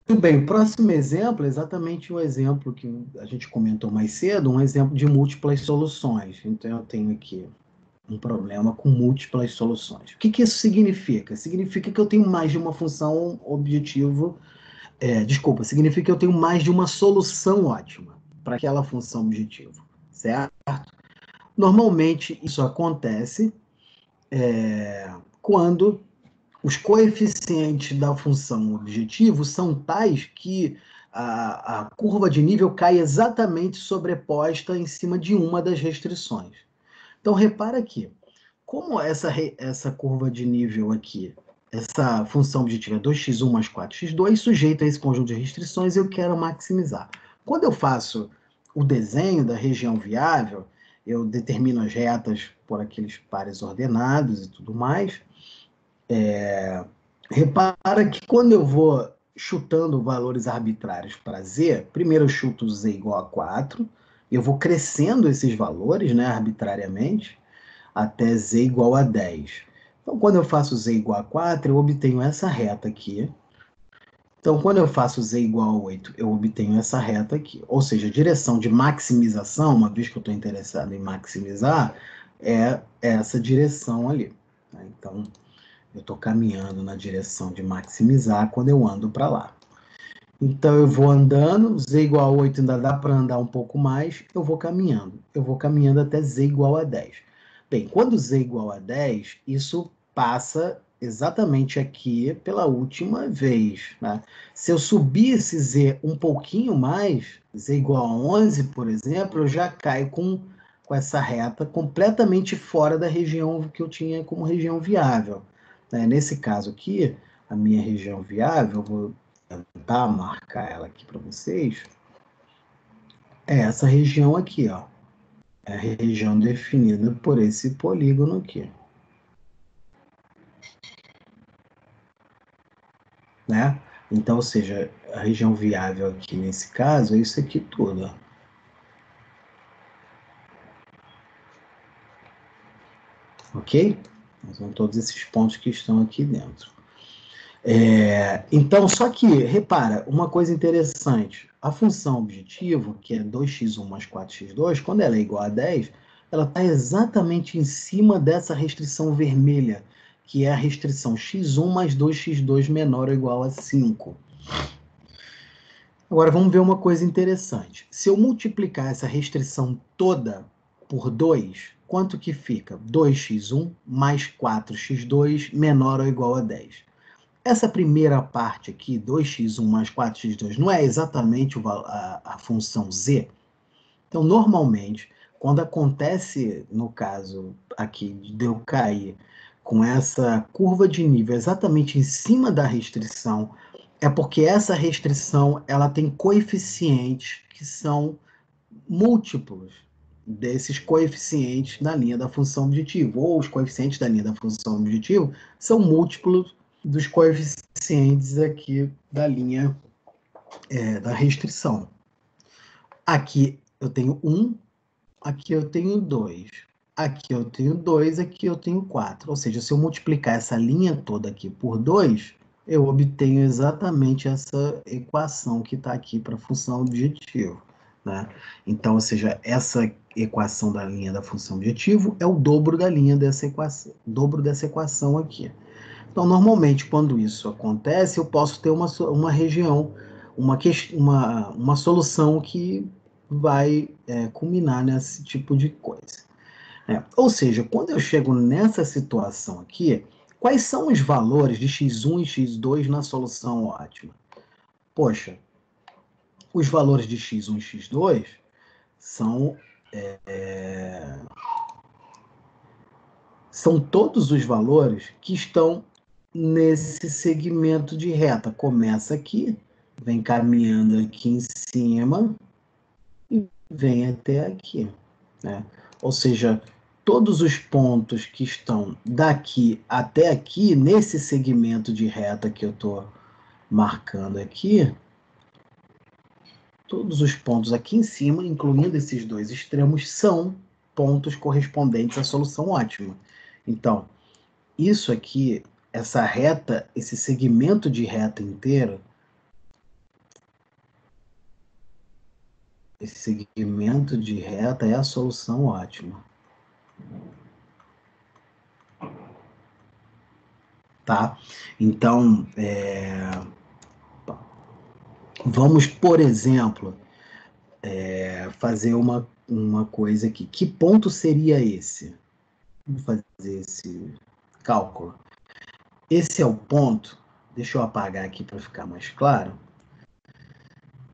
Muito bem, o próximo exemplo é exatamente o exemplo que a gente comentou mais cedo, um exemplo de múltiplas soluções. Então, eu tenho aqui um problema com múltiplas soluções. O que que isso significa? Significa que eu tenho mais de uma função objetivo, significa que eu tenho mais de uma solução ótima para aquela função objetivo, certo? Normalmente, isso acontece quando os coeficientes da função objetivo são tais que a curva de nível cai exatamente sobreposta em cima de uma das restrições. Então, repara aqui, como essa curva de nível aqui, essa função objetiva é 2x1 mais 4x2, sujeita a esse conjunto de restrições, eu quero maximizar. Quando eu faço o desenho da região viável, eu determino as retas por aqueles pares ordenados e tudo mais. Repara que quando eu vou chutando valores arbitrários para z, primeiro eu chuto z igual a 4, eu vou crescendo esses valores, né, arbitrariamente, até z igual a 10. Então, quando eu faço z igual a 4, eu obtenho essa reta aqui. Então, quando eu faço z igual a 8, eu obtenho essa reta aqui. Ou seja, a direção de maximização, uma vez que eu estou interessado em maximizar, é essa direção ali. Então, eu estou caminhando na direção de maximizar quando eu ando para lá. Então, eu vou andando, z igual a 8 ainda dá para andar um pouco mais, eu vou caminhando. Eu vou caminhando até z igual a 10. Bem, quando z igual a 10, isso passa exatamente aqui pela última vez. Né? Se eu subir esse z um pouquinho mais, z igual a 11, por exemplo, eu já caio com essa reta completamente fora da região que eu tinha como região viável. Né? Nesse caso aqui, a minha região viável, vou tentar marcar ela aqui para vocês, é essa região aqui, ó. É a região definida por esse polígono aqui. Né? Então, ou seja, a região viável aqui nesse caso é isso aqui tudo. Ó. Ok? São todos esses pontos que estão aqui dentro. Então, só que, repara, uma coisa interessante, a função objetivo, que é 2x1 mais 4x2, quando ela é igual a 10, ela está exatamente em cima dessa restrição vermelha, que é a restrição x1 mais 2x2 menor ou igual a 5. Agora, vamos ver uma coisa interessante. Se eu multiplicar essa restrição toda por 2, quanto que fica? 2x1 mais 4x2 menor ou igual a 10. Essa primeira parte aqui, 2x1 mais 4x2, não é exatamente a função z? Então, normalmente, quando acontece, no caso aqui, de eu cair com essa curva de nível exatamente em cima da restrição, é porque essa restrição ela tem coeficientes que são múltiplos desses coeficientes da linha da função objetivo, ou os coeficientes da linha da função objetivo são múltiplos dos coeficientes aqui da linha da restrição. Aqui eu tenho 1, aqui eu tenho 2, aqui eu tenho 2, aqui eu tenho 4. Ou seja, se eu multiplicar essa linha toda aqui por 2, eu obtenho exatamente essa equação que está aqui para a função objetivo. Né? Então, ou seja, essa equação da linha da função objetivo é o dobro da linha dessa equação, dobro dessa equação aqui. Então, normalmente, quando isso acontece, eu posso ter uma região, uma solução que vai culminar nesse tipo de coisa. Ou seja, quando eu chego nessa situação aqui, quais são os valores de x1 e x2 na solução ótima? Poxa, os valores de x1 e x2 são, são todos os valores que estão nesse segmento de reta. Começa aqui, vem caminhando aqui em cima e vem até aqui. Né? Ou seja, todos os pontos que estão daqui até aqui, nesse segmento de reta que eu estou marcando aqui, todos os pontos aqui em cima, incluindo esses dois extremos, são pontos correspondentes à solução ótima. Então, isso aqui, essa reta, esse segmento de reta inteiro, Esse segmento de reta é a solução ótima. Tá? Então, vamos, por exemplo, fazer uma coisa aqui. Que ponto seria esse? Vamos fazer esse cálculo. Esse é o ponto. Deixa eu apagar aqui para ficar mais claro.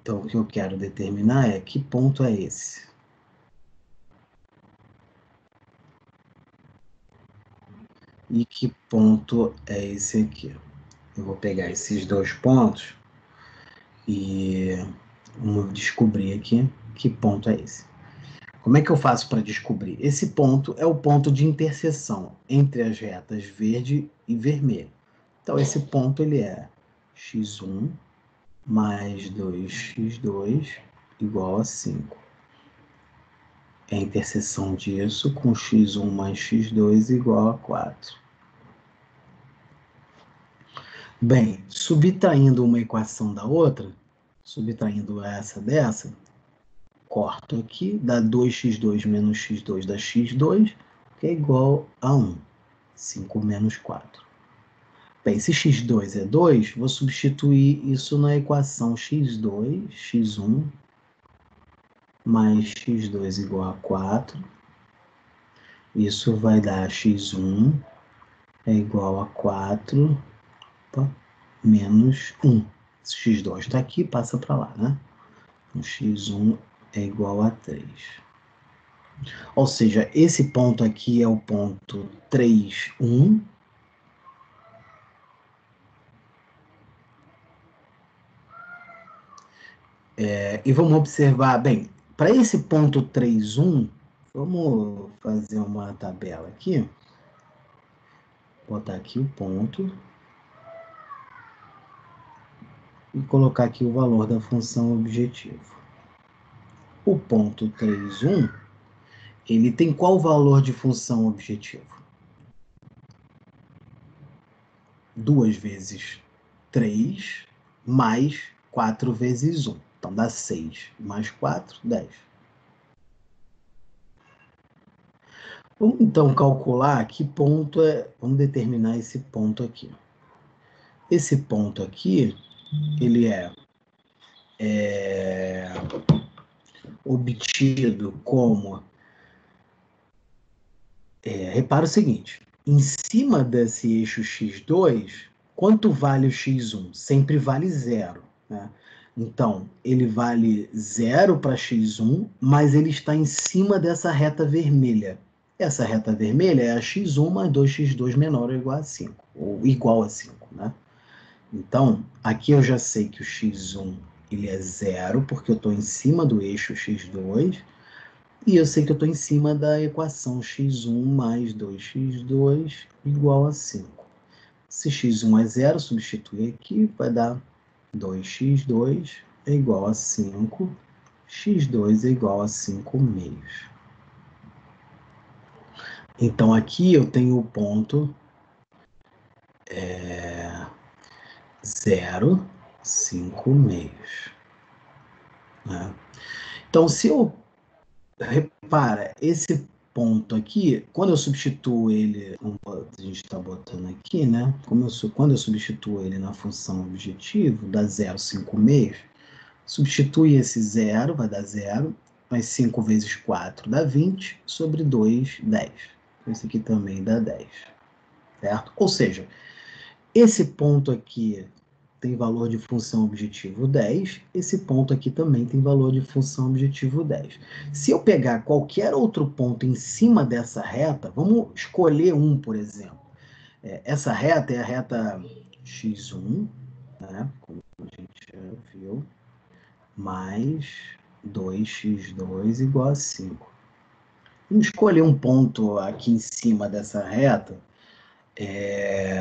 Então, o que eu quero determinar é que ponto é esse. E que ponto é esse aqui. Eu vou pegar esses dois pontos e vamos descobrir aqui que ponto é esse. Como é que eu faço para descobrir? Esse ponto é o ponto de interseção entre as retas verde e vermelho. Então, esse ponto ele é x1 mais 2x2 igual a 5. É a interseção disso com x1 mais x2 igual a 4. Bem, subtraindo uma equação da outra, subtraindo essa dessa, corto aqui, dá 2x2 menos x2 dá x2, que é igual a 1. 5 menos 4. Bem, se x2 é 2, vou substituir isso na equação x2, x1, mais x2 igual a 4. Isso vai dar x1 é igual a 4, opa, menos 1. X2 está aqui, passa para lá, né? Então, x1 é igual a 3. Ou seja, esse ponto aqui é o ponto 3, 1. E vamos observar, bem, para esse ponto 3, 1, vamos fazer uma tabela aqui. Botar aqui o ponto. E colocar aqui o valor da função objetivo. O ponto 3, 1, ele tem qual valor de função objetivo? 2 vezes 3 mais 4 vezes 1. Então, dá 6 mais 4, 10. Vamos, então, calcular que ponto é... Vamos determinar esse ponto aqui. Esse ponto aqui, ele é obtido como... repara o seguinte, em cima desse eixo x2, quanto vale o x1? Sempre vale 0, né? Então, ele vale 0 para x1, mas ele está em cima dessa reta vermelha. Essa reta vermelha é a x1 mais 2x2 menor ou igual a 5, ou igual a 5, né? Então, aqui eu já sei que o x1 ele é 0, porque eu estou em cima do eixo x2, e eu sei que eu estou em cima da equação x1 mais 2x2 igual a 5. Se x1 é 0, substitui aqui, vai dar 2x2 é igual a 5, x2 é igual a 5 meios. Então, aqui eu tenho o ponto 0, 5 meios. Né? Então, se eu... Repara, esse ponto aqui, quando eu substituo ele, a gente está botando aqui, né? Quando eu substituo ele na função objetivo, dá 0, 5 meios, substitui esse 0, vai dar 0, mais 5 vezes 4 dá 20, sobre 2, 10. Esse aqui também dá 10, certo? Ou seja, esse ponto aqui tem valor de função objetivo 10, esse ponto aqui também tem valor de função objetivo 10. Se eu pegar qualquer outro ponto em cima dessa reta, vamos escolher um, por exemplo. Essa reta é a reta x1, né, como a gente já viu, mais 2x2 igual a 5. Vamos escolher um ponto aqui em cima dessa reta,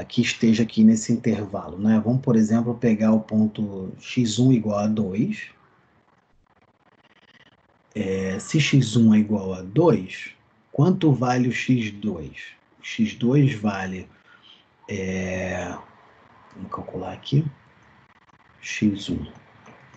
que esteja aqui nesse intervalo, né? Vamos, por exemplo, pegar o ponto x1 igual a 2. Se x1 é igual a 2, quanto vale o x2? O x2 vale, vamos calcular aqui, x1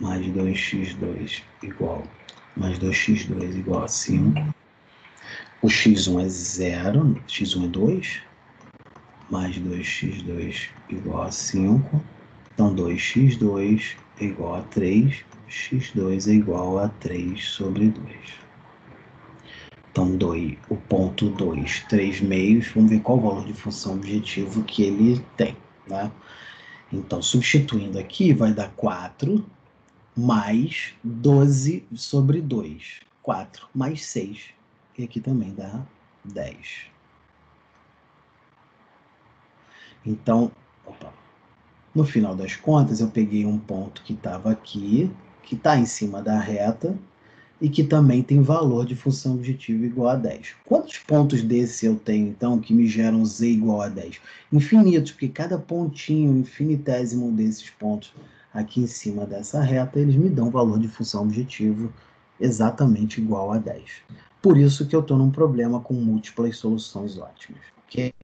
mais 2x2 igual mais 2x2 igual a 5. O x1 é 0, x1 é 2, mais 2x2 igual a 5. Então, 2x2 é igual a 3, x2 é igual a 3 sobre 2. Então, o ponto 2, 3 meios, vamos ver qual o valor de função objetivo que ele tem, né? Então, substituindo aqui, vai dar 4 mais 12 sobre 2. 4 mais 6. E aqui também dá 10. Então, no final das contas, eu peguei um ponto que estava aqui, que está em cima da reta, e que também tem valor de função objetiva igual a 10. Quantos pontos desse eu tenho, então, que me geram z igual a 10? Infinitos, porque cada pontinho infinitésimo desses pontos aqui em cima dessa reta, eles me dão valor de função objetivo exatamente igual a 10. Por isso que eu estou num problema com múltiplas soluções ótimas, ok?